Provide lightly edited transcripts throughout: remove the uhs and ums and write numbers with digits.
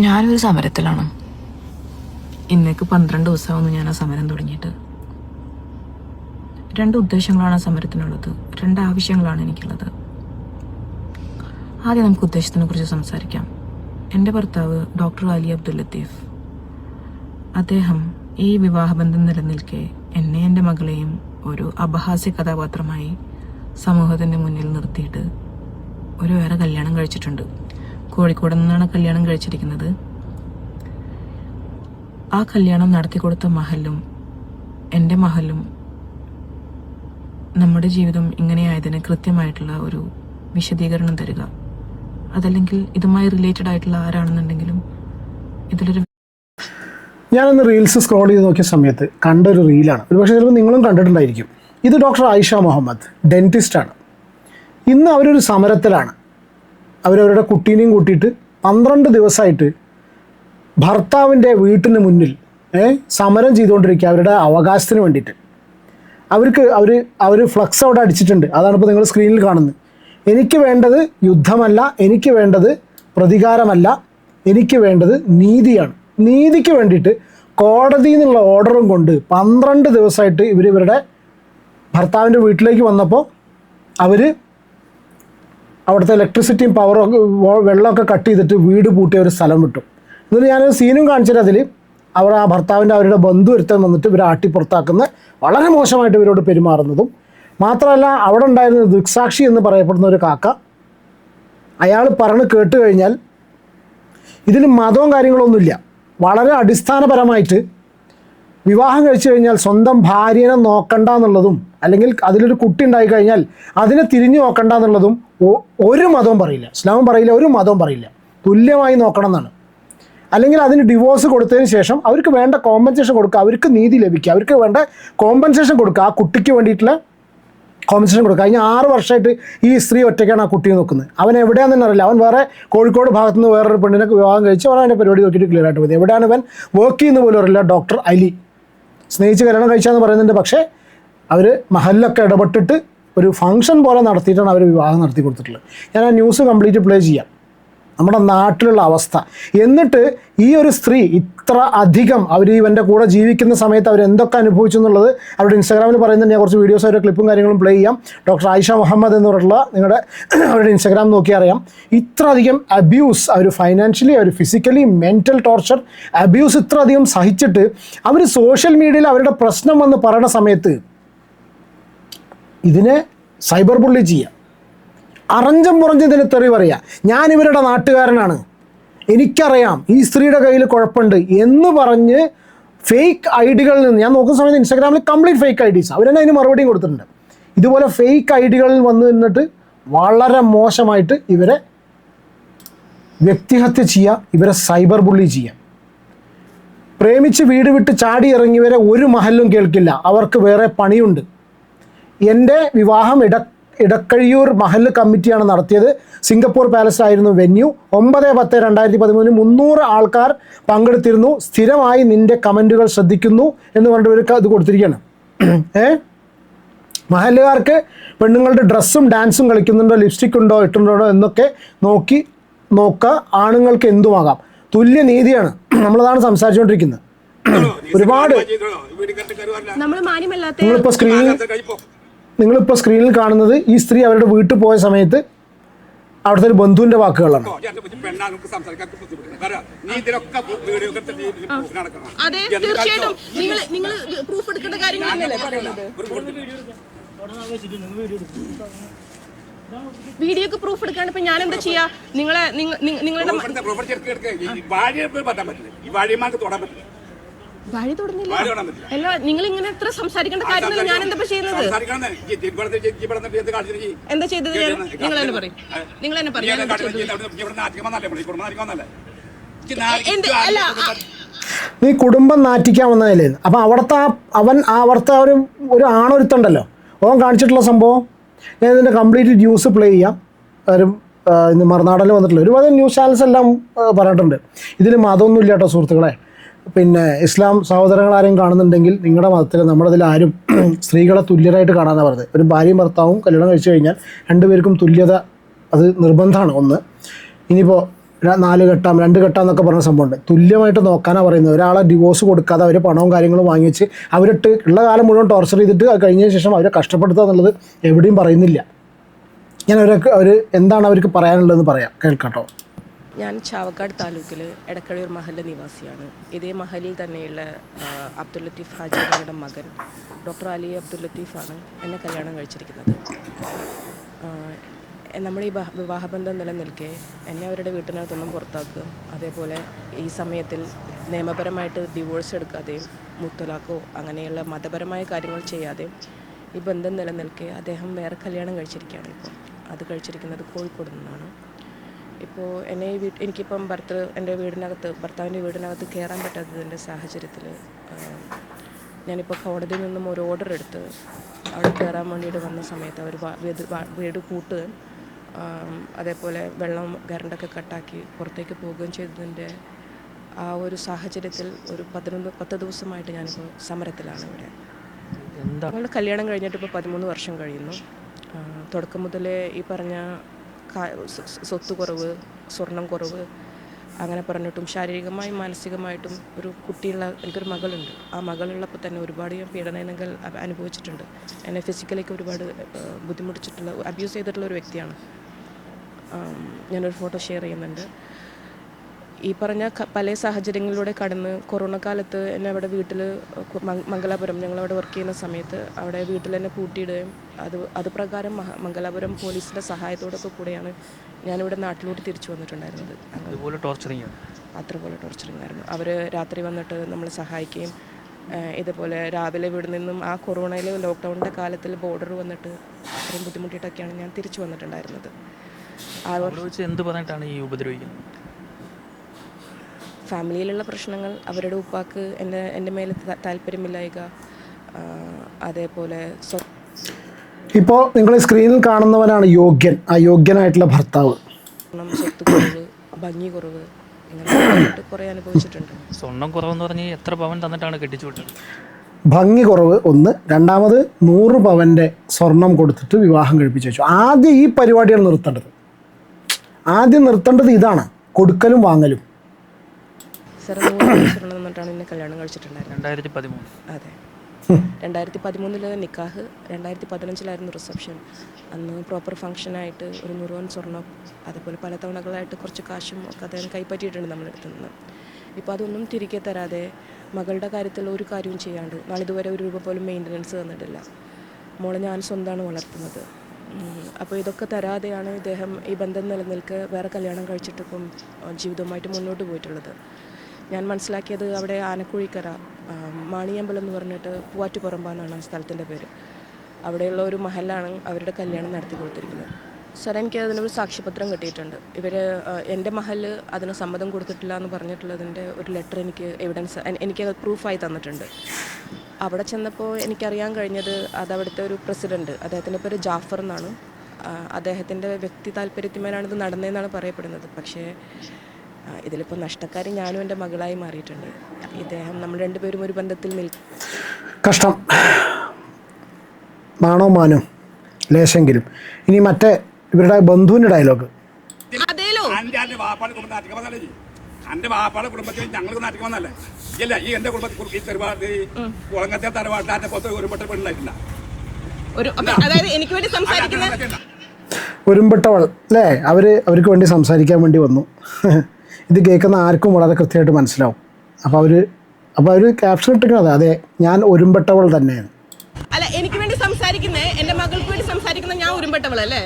ഞാനൊരു സമരത്തിലാണ്. ഇന്നേക്ക് 12 ദിവസമാവുന്നു ഞാൻ ആ സമരം തുടങ്ങിയിട്ട്. 2 ഉദ്ദേശങ്ങളാണ് ആ സമരത്തിനുള്ളത്, 2 ആവശ്യങ്ങളാണ് എനിക്കുള്ളത്. ആദ്യം നമുക്ക് ഉദ്ദേശത്തിനെ കുറിച്ച് സംസാരിക്കാം. എൻ്റെ ഭർത്താവ് ഡോക്ടർ അലി അബ്ദുൽ ലത്തീഫ്. അദ്ദേഹം ഈ വിവാഹബന്ധം നിലനിൽക്കെ എന്നെ എൻ്റെ മകളെയും ഒരു അപഹാസ്യ കഥാപാത്രമായി സമൂഹത്തിൻ്റെ മുന്നിൽ നിർത്തിയിട്ട് വേറെ കല്യാണം കഴിച്ചിട്ടുണ്ട്. കോഴിക്കോട് നിന്നാണ് കല്യാണം കഴിച്ചിരിക്കുന്നത്. ആ കല്യാണം നടത്തിക്കൊടുത്ത മഹലും എൻ്റെ മഹലും നമ്മുടെ ജീവിതം ഇങ്ങനെയായതിന് കൃത്യമായിട്ടുള്ള ഒരു വിശദീകരണം തരിക. അതല്ലെങ്കിൽ ഇതുമായി റിലേറ്റഡ് ആയിട്ടുള്ള ആരാണെന്നുണ്ടെങ്കിലും ഇതിലൊരു. ഞാനൊന്ന് റീൽസ് സ്ക്രോൾ ചെയ്ത് നോക്കിയ സമയത്ത് കണ്ടൊരു റീലാണ്, ഒരുപക്ഷെ ചിലപ്പോൾ നിങ്ങളും കണ്ടിട്ടുണ്ടായിരിക്കും. ഇത് ഡോക്ടർ ആയിഷ മുഹമ്മദ്, ഡെൻറ്റിസ്റ്റാണ്. ഇന്ന് അവരൊരു സമരത്തിലാണ്. അവരവരുടെ കുട്ടീനെയും കൂട്ടിയിട്ട് 12 ദിവസമായിട്ട് ഭർത്താവിൻ്റെ വീട്ടിന് മുന്നിൽ സമരം ചെയ്തുകൊണ്ടിരിക്കുക, അവരുടെ അവകാശത്തിന് വേണ്ടിയിട്ട്. അവർ ഫ്ലക്സ് അവിടെ അടിച്ചിട്ടുണ്ട്. അതാണിപ്പോൾ നിങ്ങൾ സ്ക്രീനിൽ കാണുന്നത്. എനിക്ക് വേണ്ടത് യുദ്ധമല്ല, എനിക്ക് വേണ്ടത് പ്രതികാരമല്ല, എനിക്ക് വേണ്ടത് നീതിയാണ്. നീതിക്ക് വേണ്ടിയിട്ട് കോടതിയിൽ നിന്നുള്ള ഓർഡറും കൊണ്ട് 12 ദിവസമായിട്ട് ഇവരുടെ ഭർത്താവിൻ്റെ വീട്ടിലേക്ക് വന്നപ്പോൾ അവർ അവിടുത്തെ ഇലക്ട്രിസിറ്റിയും പവറും വെള്ളമൊക്കെ കട്ട് ചെയ്തിട്ട് വീട് പൂട്ടിയ ഒരു സ്ഥലം വിട്ടു. എന്നിട്ട് ഞാനൊരു സീനും കാണിച്ചിട്ട് അതിൽ ആ ഭർത്താവിൻ്റെ അവരുടെ ബന്ധു ഒരുത്തൻ വന്നിട്ട് ഇവരെ ആട്ടി പുറത്താക്കുന്ന വളരെ മോശമായിട്ട് ഇവരോട് പെരുമാറുന്നതും മാത്രമല്ല, അവിടെ ഉണ്ടായിരുന്ന ദൃക്സാക്ഷി എന്ന് പറയപ്പെടുന്ന ഒരു കാക്ക, അയാൾ പറഞ്ഞ് കേട്ട് കഴിഞ്ഞാൽ ഇതിൽ മതവും കാര്യങ്ങളൊന്നുമില്ല. വളരെ അടിസ്ഥാനപരമായിട്ട് വിവാഹം കഴിച്ചു കഴിഞ്ഞാൽ സ്വന്തം ഭാര്യനെ നോക്കണ്ട എന്നുള്ളതും അല്ലെങ്കിൽ അതിലൊരു കുട്ടി ഉണ്ടായിക്കഴിഞ്ഞാൽ അതിനെ തിരിഞ്ഞു നോക്കണ്ട എന്നുള്ളതും ഒരു മതവും പറയില്ല. ഇസ്ലാമും പറയില്ല, ഒരു മതവും പറയില്ല. തുല്യമായി നോക്കണം എന്നാണ്. അല്ലെങ്കിൽ അതിന് ഡിവോഴ്സ് കൊടുത്തതിന് ശേഷം അവർക്ക് വേണ്ട കോമ്പൻസേഷൻ കൊടുക്കുക, അവർക്ക് നീതി ലഭിക്കുക, അവർക്ക് വേണ്ട കോമ്പൻസേഷൻ കൊടുക്കുക, ആ കുട്ടിക്ക് വേണ്ടിയിട്ടുള്ള കോമ്പൻസേഷൻ കൊടുക്കുക. കഴിഞ്ഞ 6 വർഷമായിട്ട് ഈ സ്ത്രീ ഒറ്റയ്ക്കാണ് ആ കുട്ടിയെ നോക്കുന്നത്. അവൻ എവിടെയാണെന്ന് തന്നെ അറിയില്ല. അവൻ വേറെ കോഴിക്കോട് ഭാഗത്തു നിന്ന് വേറൊരു പെണ്ണിനെ വിവാഹം കഴിച്ച് അവൻ അവൻ്റെ പരിപാടി നോക്കിയിട്ട് ക്ലിയർ ആയിട്ട് പോയി. എവിടെയാണ് ഇവൻ വർക്ക് ചെയ്യുന്ന പോലും അറിയില്ല. ഡോക്ടർ അലി സ്നേഹിച്ച് കല്യാണം കഴിച്ചാന്ന് പറയുന്നുണ്ട്. പക്ഷേ അവർ മഹലിലൊക്കെ ഇടപെട്ടിട്ട് ഒരു ഫംഗ്ഷൻ പോലെ നടത്തിയിട്ടാണ് അവർ വിവാഹം നടത്തി കൊടുത്തിട്ടുള്ളത്. ഞാൻ ആ ന്യൂസ് കംപ്ലീറ്റ് പ്ലേ ചെയ്യാം, നമ്മുടെ നാട്ടിലുള്ള അവസ്ഥ. എന്നിട്ട് ഈ ഒരു സ്ത്രീ ഇത്ര അധികം ഇവൻ്റെ കൂടെ ജീവിക്കുന്ന സമയത്ത് അവരെന്തൊക്കെ അനുഭവിച്ചു എന്നുള്ളത് അവരുടെ ഇൻസ്റ്റാഗ്രാമിൽ പറയുന്നുണ്ട്. ഞാൻ കുറച്ച് വീഡിയോസ് അവരുടെ ക്ലിപ്പും കാര്യങ്ങളും പ്ലേ ചെയ്യാം. ഡോക്ടർ ആയിഷ മുഹമ്മദ് എന്ന് പറഞ്ഞിട്ടുള്ള നിങ്ങളുടെ അവരുടെ ഇൻസ്റ്റാഗ്രാം നോക്കി അറിയാം. ഇത്ര അധികം അബ്യൂസ്, അവർ ഫൈനാൻഷ്യലി, അവർ ഫിസിക്കലി, മെൻ്റൽ ടോർച്ചർ, അബ്യൂസ് ഇത്ര അധികം സഹിച്ചിട്ട് അവർ സോഷ്യൽ മീഡിയയിൽ അവരുടെ പ്രശ്നം വന്ന് പറയുന്ന സമയത്ത് ഇതിനെ സൈബർ ബുള്ളി ചെയ്യുക, അറഞ്ചം പുറഞ്ചതിന് തെറി പറയുക. ഞാൻ ഇവരുടെ നാട്ടുകാരനാണ്, എനിക്കറിയാം ഈ സ്ത്രീയുടെ കയ്യിൽ കുഴപ്പമുണ്ട് എന്ന് പറഞ്ഞ് ഫേക്ക് ഐഡികളിൽ നിന്ന്, ഞാൻ നോക്കുന്ന സമയത്ത് ഇൻസ്റ്റാഗ്രാമിൽ കംപ്ലീറ്റ് ഫേക്ക് ഐഡീസ്, അവരെന്നെ അതിന് മറുപടിയും കൊടുത്തിട്ടുണ്ട്. ഇതുപോലെ ഫേക്ക് ഐഡികളിൽ വന്ന് നിന്നിട്ട് വളരെ മോശമായിട്ട് ഇവരെ വ്യക്തിഹത്യ ചെയ്യുക, ഇവരെ സൈബർ ബുള്ളി ചെയ്യുക. പ്രേമിച്ച് വീട് വിട്ട് ചാടി ഇറങ്ങിയവരെ ഒരു മഹലും കേൾക്കില്ല, അവർക്ക് വേറെ പണിയുണ്ട്. എൻ്റെ വിവാഹം ഇടക്കഴിയൂർ മഹൽ കമ്മിറ്റിയാണ് നടത്തിയത്. Singapore പാലസിലായിരുന്നു venue. 9/10/2013 300 ആൾക്കാർ പങ്കെടുത്തിരുന്നു. സ്ഥിരമായി നിൻ്റെ കമൻറ്റുകൾ ശ്രദ്ധിക്കുന്നു എന്ന് പറഞ്ഞിട്ട് ഇവർക്ക് ഇത് കൊടുത്തിരിക്കുകയാണ്. മഹലുകാർക്ക് പെണ്ണുങ്ങളുടെ ഡ്രസ്സും ഡാൻസും കളിക്കുന്നുണ്ടോ, ലിപ്സ്റ്റിക് ഉണ്ടോ ഇട്ടുണ്ടോ എന്നൊക്കെ നോക്കുക. ആണുങ്ങൾക്ക് എന്തുമാകാം. തുല്യ നീതിയാണ്, നമ്മളതാണ് സംസാരിച്ചുകൊണ്ടിരിക്കുന്നത്. ഒരുപാട് നിങ്ങളിപ്പോൾ സ്ക്രീനിൽ കാണുന്നത് ഈ സ്ത്രീ അവരുടെ വീട്ടിൽ പോയ സമയത്ത് അവിടുത്തെ ഒരു ബന്ധുവിൻ്റെ വാക്കുകളാണ്. വീഡിയോക്ക് പ്രൂഫ് എടുക്കാണ്ട് ഇപ്പൊ ഞാൻ എന്താ ചെയ്യാ? നിങ്ങളുടെ വഴി തുടങ്ങില്ല. അല്ല, നിങ്ങൾ ഇങ്ങനെ എത്ര സംസാരിക്കേണ്ട കാര്യമില്ല. ഞാൻ എന്താ ചെയ്യുന്നത്? എന്താ ചെയ്തത്? നിങ്ങൾ തന്നെ പറയും, നിങ്ങൾ തന്നെ പറയും. നീ കുടുംബം നാറ്റിക്കാൻ വന്നതല്ലേ? അപ്പം അവിടുത്തെ ഒരു ആണൊരുത്തുണ്ടല്ലോ, ഓൻ കാണിച്ചിട്ടുള്ള സംഭവം ഞാൻ ഇതിൻ്റെ കംപ്ലീറ്റ് ന്യൂസ് പ്ലേ ചെയ്യാം. ഇന്ന് മറുനാടനിൽ വന്നിട്ടുള്ള ഒരുപാട് ന്യൂസ് ചാനൽസ് എല്ലാം പറഞ്ഞിട്ടുണ്ട്. ഇതിൽ മതമൊന്നും ഇല്ല കേട്ടോ സുഹൃത്തുക്കളെ. പിന്നെ ഇസ്ലാം സഹോദരങ്ങൾ ആരെയും കാണുന്നുണ്ടെങ്കിൽ നിങ്ങളുടെ മതത്തിൽ നമ്മളതിൽ ആരും സ്ത്രീകളെ തുല്യരായിട്ട് കാണാനാണ് പറഞ്ഞത്. ഒരു ഭാര്യയും ഭർത്താവും കല്യാണം കഴിച്ചു കഴിഞ്ഞാൽ 2 പേർക്കും തുല്യത അത് നിർബന്ധമാണ്. ഒന്ന്, ഇനിയിപ്പോൾ 4 ഘട്ടം 2 ഘട്ടം എന്നൊക്കെ പറഞ്ഞ സംഭവമുണ്ട്. തുല്യമായിട്ട് നോക്കാനാണ് പറയുന്നത്. ഒരാളെ ഡിവോഴ്സ് കൊടുക്കാതെ അവർ പണവും കാര്യങ്ങളും വാങ്ങിച്ച് അവരിട്ട് ഉള്ള കാലം മുഴുവൻ ടോർച്ചർ ചെയ്തിട്ട് അത് കഴിഞ്ഞതിന് ശേഷം അവരെ കഷ്ടപ്പെടുത്തുക എന്നുള്ളത് എവിടെയും പറയുന്നില്ല. ഞാൻ അവർ എന്താണ് അവർക്ക് പറയാനുള്ളതെന്ന് പറയാം, കേൾക്കാട്ടോ. ഞാൻ ചാവക്കാട് താലൂക്കിൽ എടക്കഴയൂർ മഹല്ല നിവാസിയാണ്. ഇതേ മഹലിൽ തന്നെയുള്ള അബ്ദുൽ ലത്തീഫ് ഹാജിയുടെ മകൻ ഡോക്ടർ അലി അബ്ദുൽ ലത്തീഫാണ് എന്നെ കല്യാണം കഴിച്ചിരിക്കുന്നത്. നമ്മുടെ ഈ വിവാഹബന്ധം നിലനിൽക്കെ എന്നെ അവരുടെ വീട്ടിനകത്തൊന്നും പുറത്താക്കുക, അതേപോലെ ഈ സമയത്തിൽ നിയമപരമായിട്ട് ഡിവോഴ്സ് എടുക്കാതെയും മുത്തലാഖോ അങ്ങനെയുള്ള മതപരമായ കാര്യങ്ങൾ ചെയ്യാതെയും ഈ ബന്ധം നിലനിൽക്കെ അദ്ദേഹം വേറെ കല്യാണം കഴിച്ചിരിക്കുകയാണ്. ഇപ്പോൾ അത് കഴിച്ചിരിക്കുന്നത് കോഴിക്കോട് നിന്നാണ്. ഇപ്പോൾ എനിക്കിപ്പം ഭർത്താവിൻ്റെ വീടിനകത്ത് കയറാൻ പറ്റാത്തതിൻ്റെ സാഹചര്യത്തിൽ ഞാനിപ്പോൾ കോടതിയിൽ നിന്നും ഒരു ഓർഡർ എടുത്ത് അവിടെ കയറാൻ വേണ്ടിയിട്ട് വന്ന സമയത്ത് അവർ വീട് കൂട്ടുകയും അതേപോലെ വെള്ളം കറണ്ടൊക്കെ കട്ടാക്കി പുറത്തേക്ക് പോവുകയും ചെയ്തതിൻ്റെ ആ ഒരു സാഹചര്യത്തിൽ ഒരു 10 ദിവസമായിട്ട് ഞാനിപ്പോൾ സമരത്തിലാണ് ഇവിടെ. ഞങ്ങളുടെ കല്യാണം കഴിഞ്ഞിട്ട് ഇപ്പോൾ 13 വർഷം കഴിയുന്നു. തുടക്കം മുതലേ ഈ പറഞ്ഞ സ്വത്ത് കുറവ്, സ്വർണം കുറവ് അങ്ങനെ പറഞ്ഞിട്ടും ശാരീരികമായും മാനസികമായിട്ടും എനിക്കൊരു മകളുണ്ട്. ആ മകളുള്ളപ്പോൾ തന്നെ ഒരുപാട് ഞാൻ പീഡനങ്ങൾ അനുഭവിച്ചിട്ടുണ്ട്. എന്നെ ഫിസിക്കലിക്ക് ഒരുപാട് ബുദ്ധിമുട്ടിച്ചിട്ടുള്ള, അബ്യൂസ് ചെയ്തിട്ടുള്ള ഒരു വ്യക്തിയാണ്. ഞാനൊരു ഫോട്ടോ ഷെയർ ചെയ്യുന്നുണ്ട്. ഈ പറഞ്ഞ പല സാഹചര്യങ്ങളിലൂടെ കടന്ന് കൊറോണ കാലത്ത് എന്നെ അവിടെ വീട്ടിൽ മംഗലാപുരം ഞങ്ങളവിടെ വർക്ക് ചെയ്യുന്ന സമയത്ത് അവിടെ വീട്ടിൽ തന്നെ പൂട്ടിയിടുകയും അത് പ്രകാരം മംഗലാപുരം പോലീസിൻ്റെ സഹായത്തോടൊക്കെ കൂടെയാണ് ഞാനിവിടെ നാട്ടിലോട്ട് തിരിച്ചു വന്നിട്ടുണ്ടായിരുന്നത്. അതുപോലെ ടോർച്ചറിങ് ആയിരുന്നു. അവർ രാത്രി വന്നിട്ട് നമ്മളെ സഹായിക്കുകയും ഇതുപോലെ രാവിലെ ഇവിടെ നിന്നും ആ കൊറോണയിൽ ലോക്ക്ഡൗണിൻ്റെ കാലത്തിൽ ബോർഡർ വന്നിട്ട് അത്രയും ബുദ്ധിമുട്ടിയിട്ടൊക്കെയാണ് ഞാൻ തിരിച്ചു വന്നിട്ടുണ്ടായിരുന്നത്. എന്ത് പറഞ്ഞിട്ടാണ് ഈ ഉപദ്രവിക്കുന്നത്? ഫാമിലിയിലുള്ള പ്രശ്നങ്ങൾ, അവരുടെ ഉപ്പാക്ക് എൻ്റെ മേലെ താല്പര്യമില്ലായ്ക, അതേപോലെ ഇപ്പോൾ നിങ്ങൾ സ്ക്രീനിൽ കാണുന്നവനാണ് യോഗ്യൻ, ആ യോഗ്യനായിട്ടുള്ള ഭർത്താവ്. സ്വത്ത് കുറവ്, ഭംഗി കുറവ്, ഇങ്ങനെ കുറേ അനുഭവിച്ചിട്ടുണ്ട്. സ്വർണ്ണം കുറവെന്ന് പറഞ്ഞ് എത്ര പവൻ തന്നിട്ടാണ് കെട്ടിച്ചു വിട്ടത്? ഭംഗി കുറവ് ഒന്ന്, രണ്ടാമത് 100 പവൻ്റെ സ്വർണം കൊടുത്തിട്ട് വിവാഹം കഴിപ്പിച്ചു വെച്ചു. ആദ്യം ഈ പരിപാടിയാണ് നിർത്തേണ്ടത് ഇതാണ്, കൊടുക്കലും വാങ്ങലും. സാർ 100 സ്വർണ്ണം തന്നിട്ടാണ് എന്നെ കല്യാണം കഴിച്ചിട്ടുണ്ടായിരുന്നത്. 2013. അതെ, 2013 നിക്കാഹ്, 2015 റിസപ്ഷൻ. അന്ന് പ്രോപ്പർ ഫംഗ്ഷനായിട്ട് ഒരു 100 പവൻ സ്വർണ്ണം, അതുപോലെ പല തവണകളായിട്ട് കുറച്ച് കാശും ഒക്കെ അദ്ദേഹം കൈപ്പറ്റിയിട്ടുണ്ട് നമ്മളെടുത്തു നിന്ന്. ഇപ്പോൾ അതൊന്നും തിരികെ തരാതെ മകളുടെ കാര്യത്തിൽ ഒരു കാര്യവും ചെയ്യാണ്ട് നാളിതുവരെ 1 രൂപ പോലും മെയിൻ്റനൻസ് തന്നിട്ടില്ല. മോളെ ഞാൻ സ്വന്തമാണ് വളർത്തുന്നത്. അപ്പോൾ ഇതൊക്കെ തരാതെയാണ് ഇദ്ദേഹം ഈ ബന്ധം നിലനിൽക്കെ വേറെ കല്യാണം കഴിച്ചിട്ടിപ്പം ജീവിതവുമായിട്ട് മുന്നോട്ട് പോയിട്ടുള്ളത്. ഞാൻ മനസ്സിലാക്കിയത് അവിടെ ആനക്കുഴിക്കര മാണിയമ്പലം എന്ന് പറഞ്ഞിട്ട് പൂവാറ്റുപുറമ്പാന്നാണ് ആ സ്ഥലത്തിൻ്റെ പേര്. അവിടെയുള്ള ഒരു മഹലാണ് അവരുടെ കല്യാണം നടത്തി കൊടുത്തിരിക്കുന്നത്. സാർ, എനിക്ക് അതിനൊരു സാക്ഷ്യപത്രം കിട്ടിയിട്ടുണ്ട്. എൻ്റെ മഹല് അതിന് സമ്മതം കൊടുത്തിട്ടില്ല എന്ന് പറഞ്ഞിട്ടുള്ളതിൻ്റെ ഒരു ലെറ്റർ എനിക്ക് പ്രൂഫായി തന്നിട്ടുണ്ട്. അവിടെ ചെന്നപ്പോൾ എനിക്കറിയാൻ കഴിഞ്ഞത് അതവിടുത്തെ ഒരു പ്രസിഡൻറ്റ്, അദ്ദേഹത്തിൻ്റെ പേര് ജാഫർ എന്നാണ്, അദ്ദേഹത്തിൻ്റെ വ്യക്തി താല്പര്യത്തിന്മേലാണ് ഇത് നടന്നതെന്നാണ് പറയപ്പെടുന്നത്. പക്ഷേ ഇതിലിപ്പോൾ നഷ്ടക്കാരി ഞാനും എൻ്റെ മകളായി മാറിയിട്ടുണ്ട്. ഇദ്ദേഹം നമ്മൾ രണ്ടുപേരും ഒരു ബന്ധത്തിൽ കഷ്ടം, മാണോ മാനോ ലേശെങ്കിലും. ഇനി മറ്റേ ഇവരുടെ ബന്ധുവിൻ്റെ ഡയലോഗ്. എന്റെ വാപ്പാടെ കുടുംബത്തിൽ ഞങ്ങൾക്ക് നാട്ടിൽ വന്നല്ലേ ഇല്ല, ഈ എന്റെ കുടുംബത്തിൽ കുളങ്ങത്തെ തറവാട്ടിന്റെ പുറത്ത് ഒരുപെട്ട പെണ്ണായിട്ടില്ല. ഒരുമ്പെട്ടവൾ അല്ലേ? അവർക്ക് വേണ്ടി സംസാരിക്കാൻ വേണ്ടി വന്നു. ഇത് കേൾക്കുന്ന ആർക്കും വളരെ കൃത്യമായിട്ട് മനസ്സിലാവും. അപ്പോൾ അവർ ക്യാപ്ഷൻ ഇട്ടിരിക്കുന്നത് അതെ, ഞാൻ ഒരുമ്പെട്ടവൾ തന്നെയാണ്. അല്ല, എനിക്ക് വേണ്ടി സംസാരിക്കുന്നേ, എൻ്റെ മകൾക്ക് വേണ്ടി സംസാരിക്കുന്ന ഞാൻ ഒരുമ്പെട്ടവളല്ലേ?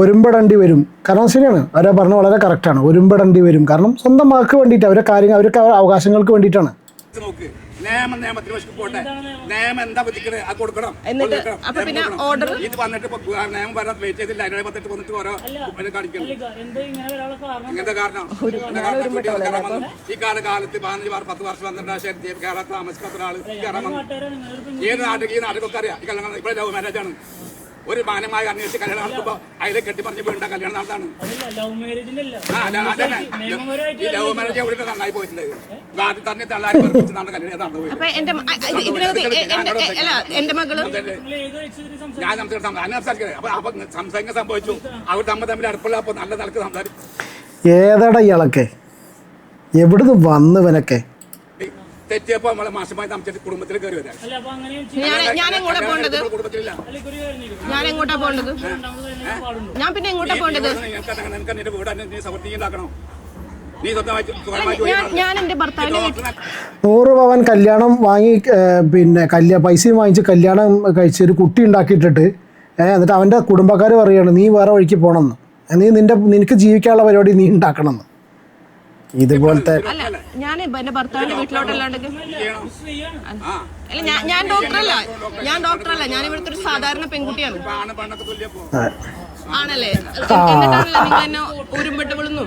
ഒരുമ്പെടേണ്ടി വരും. കാരണം ശരിയാണ്, അവരെ പറഞ്ഞ വളരെ കറക്റ്റാണ്. ഒരുമ്പെടേണ്ടി വരും. കാരണം സ്വന്തം മകൾക്ക് വേണ്ടിയിട്ട്, അവരുടെ കാര്യങ്ങൾ, അവർക്ക് അവകാശങ്ങൾക്ക് വേണ്ടിയിട്ടാണ്. ഈ കാലകാലത്ത് 10 വർഷം വന്നിട്ട് കേരളത്തിൽ താമസിക്കാത്ത ആള് കയറാൻ വന്നു. ഈ നാട്ടിലൊക്കെ അറിയാം. ഈ കല്യാണം ഇവിടെ ലവ് മാരേജാണ്. ഒരു മാനമായ അന്വേഷിച്ച് കല്യാണം നടത്തുമ്പോൾ അതിലെ കെട്ടി പറഞ്ഞ് വീണ്ട കല്യാണം നടത്താണ്. ഈ ലവ് മാരേജ് എവിടെ നന്നായി പോയിട്ടുണ്ട്. ആദ്യം തന്നെ തള്ളാരി കല്യാണം നടന്നു പോയി. ഞാൻ സംസാരിക്കുന്നത് അപ്പൊ സംസാരിക്കാൻ സംഭവിച്ചു. അവർ തമ്മിൽ അടുപ്പുള്ള അപ്പൊ നല്ല നിലക്ക് സംസാരിക്കും. ഏതട ഇളക്കെ എവിടുന്ന് വന്നവനൊക്കെ തെറ്റിയപ്പോ നമ്മളെ മാസമായി താമസിച്ചിട്ട് കുടുംബത്തിൽ കയറി വരാം. ഞാൻ എങ്ങോട്ടാ പോകേണ്ടത്? ഞാൻ എങ്ങോട്ടാ പോകേണ്ടത്? ഞാൻ പിന്നെ എങ്ങോട്ടാ പോകേണ്ടത്? നിനക്ക് നിന്റെ വീട് നീ സമൃദ്ധി ഉണ്ടാക്കണോ? നീ ഞാൻ എന്റെ ഭർത്താവിന്റെ 100 പവൻ കല്യാണം വാങ്ങി പിന്നെ പൈസയും വാങ്ങിച്ച് കല്യാണം കഴിച്ച് ഒരു കുട്ടി ഉണ്ടാക്കിയിട്ടിട്ട് എന്നിട്ട് അവൻ്റെ കുടുംബക്കാർ പറയുകയാണ് നീ വേറെ വഴിക്ക് പോകണമെന്ന്, നിനക്ക് ജീവിക്കാനുള്ള പരിപാടി നീ ഉണ്ടാക്കണമെന്ന്. ഇതുപോലത്തെ ഞാൻ എന്റെ ഭർത്താവിന്റെ വീട്ടിലോട്ടല്ലാണ്ടെങ്കിൽ ഞാൻ ഡോക്ടറല്ല, ഞാൻ ഇവിടുത്തെ ഒരു സാധാരണ പെൺകുട്ടിയാണ്. ആണല്ലേ? എന്നിട്ടാണല്ലോ നിങ്ങൾ എന്നെ ഉരുമ്പെട്ടുകൊള്ളുന്നു.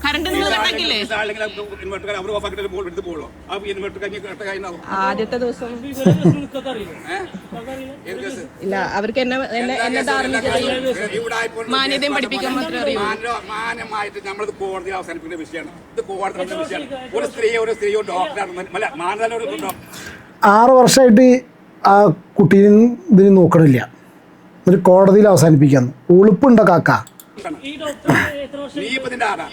കറണ്ട് നിങ്ങൾ കട്ടാക്കില്ലേ? ആദ്യത്തെ ദിവസം ഇല്ല, അവർക്ക് എന്നെ മാന്യതയും പഠിപ്പിക്കാൻ മാത്രമേ അറിയൂ. മാന്യമായിട്ട് നമ്മളത് കോടതി അവസാനിപ്പിക്കുന്ന വിഷയമാണ്. ഇത് കോടതി വിഷയമാണ്. ഒരു സ്ത്രീയോ ഡോക്ടറാണ്. 6 വർഷമായിട്ട് ആ കുട്ടീനെ ഇതിന് നോക്കണില്ല, ഒരു കോടതിയിൽ അവസാനിപ്പിക്കാന്ന്. ഉളുപ്പുണ്ടോ കാക്ക? നീ ഇപ്പൊ നിന്റെ ആരാ?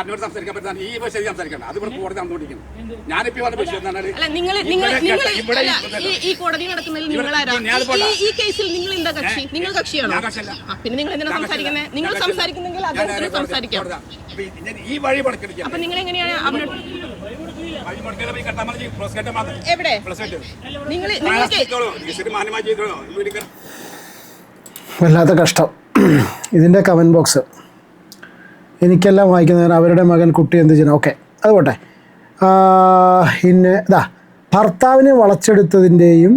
അതിനോട് സംസാരിക്കാൻ പറ്റാ. ഈ ശരി സംസാരിക്കണം. അത് ഇവിടെ കോടതി നടന്നുകൊണ്ടിരിക്കുന്നു. ഞാനിപ്പോ പറഞ്ഞ വിഷയം ഈ കോടതി നടക്കുന്നതിൽ ഈ കേസിൽ നിങ്ങൾ എന്താ കക്ഷി? നിങ്ങൾ കക്ഷിയാണോ? പിന്നെ നിങ്ങൾ എന്തിനാ സംസാരിക്കുന്നത്? നിങ്ങൾ സംസാരിക്കുന്നെങ്കിൽ അദ്ദേഹത്തിന് സംസാരിക്കാം. ഈ വഴി പണിക്കെടുക്കാം. അപ്പൊ നിങ്ങൾ എങ്ങനെയാണ് എവിടെ വല്ലാത്ത കഷ്ടം. ഇതിൻ്റെ കമൻറ്റ് ബോക്സ് എനിക്കെല്ലാം വായിക്കുന്നവർ അവരുടെ മകൻ കുട്ടി എന്ത് ചെയ്യണം. ഓക്കെ, അത് പോട്ടെ. പിന്നെ ഭർത്താവിനെ വളച്ചെടുത്തതിൻ്റെയും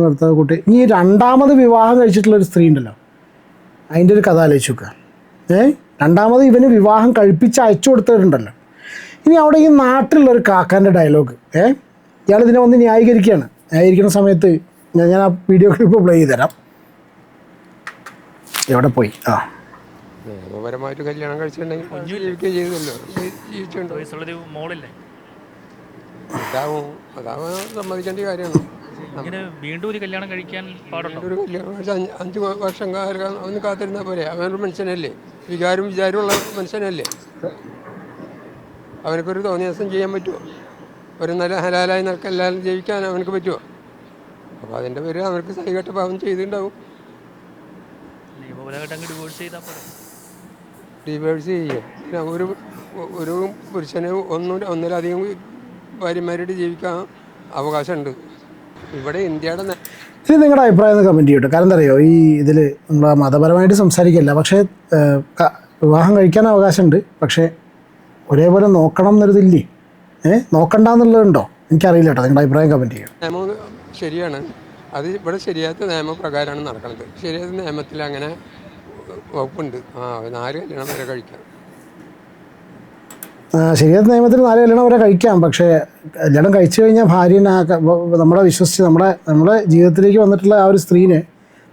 ഭർത്താവ് കുട്ടി ഇനി രണ്ടാമത് വിവാഹം കഴിച്ചിട്ടുള്ളൊരു സ്ത്രീ ഉണ്ടല്ലോ, അതിൻ്റെ ഒരു കഥ ആലോചിച്ച് നോക്കുക. രണ്ടാമത് ഇവന് വിവാഹം കഴിപ്പിച്ച് അയച്ചു കൊടുത്തവരുണ്ടല്ലോ. ഇനി അവിടെ ഈ നാട്ടിലുള്ളൊരു കാക്കാൻ്റെ ഡയലോഗ് ഇയാൾ ഇതിനെ വന്ന് ന്യായീകരിക്കുന്ന സമയത്ത് ഞാൻ ആ വീഡിയോ ക്ലിപ്പ് പ്ലേ ചെയ്ത് തരാം. എവിടെ പോയി? നിയമപരമായിട്ട് കല്യാണം കഴിച്ചിട്ടുണ്ടെങ്കിൽ ജീവിക്കുകയും ചെയ്തല്ലോ, ജീവിച്ചിട്ടുണ്ടോ? മോളില്ലേ അതാവും സമ്മതിക്കേണ്ട കാര്യമാണ്. വീണ്ടും ഒരു കല്യാണം കഴിക്കാൻ പാടുണ്ടോ? ഒരു കല്യാണം കഴിച്ചാൽ 5 വർഷം അവന് കാത്തിരുന്നാൽ പോരെ? അവനൊരു മനുഷ്യനല്ലേ, വിചാരമുള്ള മനുഷ്യനല്ലേ. അവനക്കൊരു തോന്നിയ ദിവസം ചെയ്യാൻ പറ്റുമോ? ഒരു നല്ല ഹലാലായി നിനക്ക് എല്ലാവരും ജീവിക്കാൻ അവനക്ക് പറ്റുമോ? അപ്പോൾ അതിൻ്റെ പേര് അവർക്ക് സൈകെട്ട പാവം ചെയ്തിട്ടുണ്ടാവും. ഡിവോഴ്സ് ചെയ്യുക. ഒരു പുരുഷന് ഒന്നിലധികം ഭാര്യമാരായിട്ട് ജീവിക്കാൻ അവകാശമുണ്ട് ഇവിടെ ഇന്ത്യയുടെ. ഇത് നിങ്ങളുടെ അഭിപ്രായം ഒന്ന് കമൻറ്റ് ചെയ്യട്ടെ. കാരണം എന്താ അറിയോ, ഈ ഇതിൽ നമ്മൾ മതപരമായിട്ട് സംസാരിക്കില്ല, പക്ഷേ വിവാഹം കഴിക്കാൻ അവകാശമുണ്ട്, പക്ഷേ ഒരേപോലെ നോക്കണം എന്നൊരിതില്ലേ? നോക്കണ്ടെന്നുള്ളതുണ്ടോ? എനിക്കറിയില്ല കേട്ടോ. നിങ്ങളുടെ അഭിപ്രായം കമൻറ്റ് ചെയ്യുക. നിയമം ശരിയാണ്, അത് ഇവിടെ ശരിയാത്ത നിയമപ്രകാരമാണ് നടക്കുന്നത്. ശരിയാത്ത നിയമത്തിൽ അങ്ങനെ വകുപ്പുണ്ട്. 4 കല്യാണം വരെ കഴിക്കാം. ശരിയാത്ത നിയമത്തിൽ 4 കല്യാണം വരെ കഴിക്കാം, പക്ഷേ കല്യാണം കഴിച്ചു കഴിഞ്ഞാൽ ഭാര്യനെ നമ്മളെ വിശ്വസിച്ച് നമ്മുടെ ജീവിതത്തിലേക്ക് വന്നിട്ടുള്ള ആ ഒരു സ്ത്രീനെ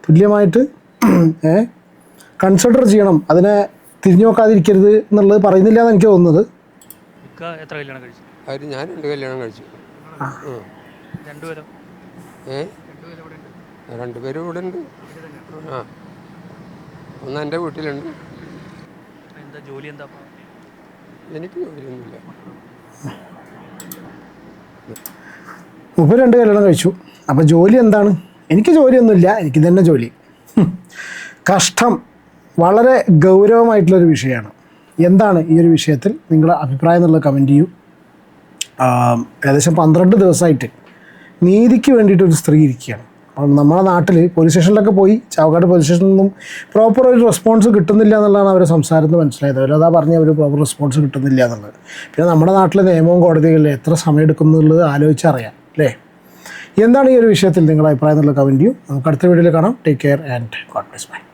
തുല്യമായിട്ട് കൺസിഡർ ചെയ്യണം. അതിനെ തിരിഞ്ഞു നോക്കാതിരിക്കരുത് എന്നുള്ളത് പറയുന്നില്ല എന്ന് എനിക്ക് തോന്നുന്നത്. ഞാൻ 2 കല്യാണം കഴിച്ചു. 2 പേരും ഇവിടെ ഉണ്ട്. ഒന്ന് എൻ്റെ വീട്ടിലുണ്ട്. എനിക്ക് ജോലിയൊന്നുമില്ല. 2 കല്യാണം കഴിച്ചു. അപ്പോൾ ജോലി എന്താണ്? എനിക്ക് ജോലിയൊന്നുമില്ല, എനിക്ക് തന്നെ ജോലി. കഷ്ടം. വളരെ ഗൗരവമായിട്ടുള്ളൊരു വിഷയമാണ്. എന്താണ് ഈ ഒരു വിഷയത്തിൽ നിങ്ങളുടെ അഭിപ്രായം എന്നുള്ളത് കമൻറ്റ് ചെയ്യൂ. ഏകദേശം 12 ദിവസമായിട്ട് നീതിക്ക് വേണ്ടിയിട്ടൊരു സ്ത്രീ ഇരിക്കുകയാണ്. അപ്പം നമ്മുടെ നാട്ടിൽ പോലീസ് സ്റ്റേഷനിലൊക്കെ പോയി ചാവക്കാട് പോലീസ് സ്റ്റേഷനിൽ നിന്നും പ്രോപ്പർ ഒരു റെസ്പോൺസ് കിട്ടുന്നില്ല എന്നുള്ളതാണ് അവരുടെ സംസാരത്തിൽ മനസ്സിലായത്. അവരതാ പറഞ്ഞ് അവർ പ്രോപ്പർ റെസ്പോൺസ് കിട്ടുന്നില്ല എന്നുള്ളത്. പിന്നെ നമ്മുടെ നാട്ടിലെ നിയമവും കോടതികളിൽ എത്ര സമയം എടുക്കുന്നു എന്നുള്ളത് ആലോചിച്ചറിയാം അല്ലേ? എന്താണ് ഈ ഒരു വിഷയത്തിൽ നിങ്ങളുടെ അഭിപ്രായം എന്നുള്ള കമൻറ്റ് ചെയ്യൂ. നമുക്ക് അടുത്ത വീഡിയോയിൽ കാണാം. Take care and God bless. By.